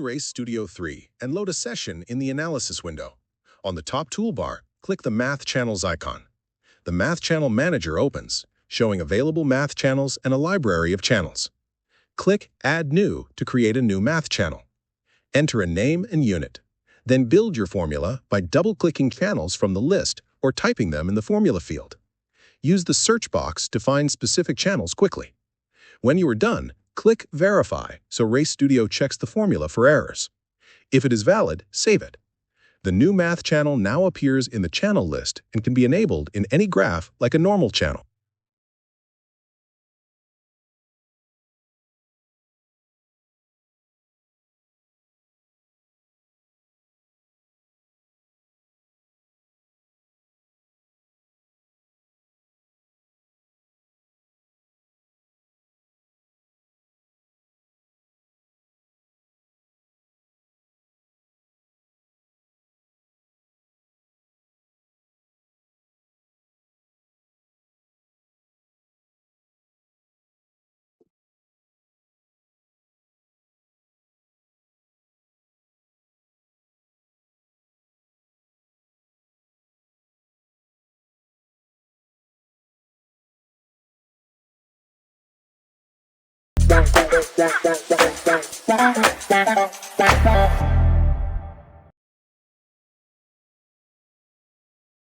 Race Studio 3 and load a session in the Analysis window. On the top toolbar, click the Math Channels icon. The Math Channel Manager opens, showing available math channels and a library of channels. Click Add New to create a new math channel. Enter a name and unit. Then build your formula by double-clicking channels from the list or typing them in the formula field. Use the search box to find specific channels quickly. When you are done, click Verify so Race Studio checks the formula for errors. If it is valid, save it. The new math channel now appears in the channel list and can be enabled in any graph like a normal channel. Bye.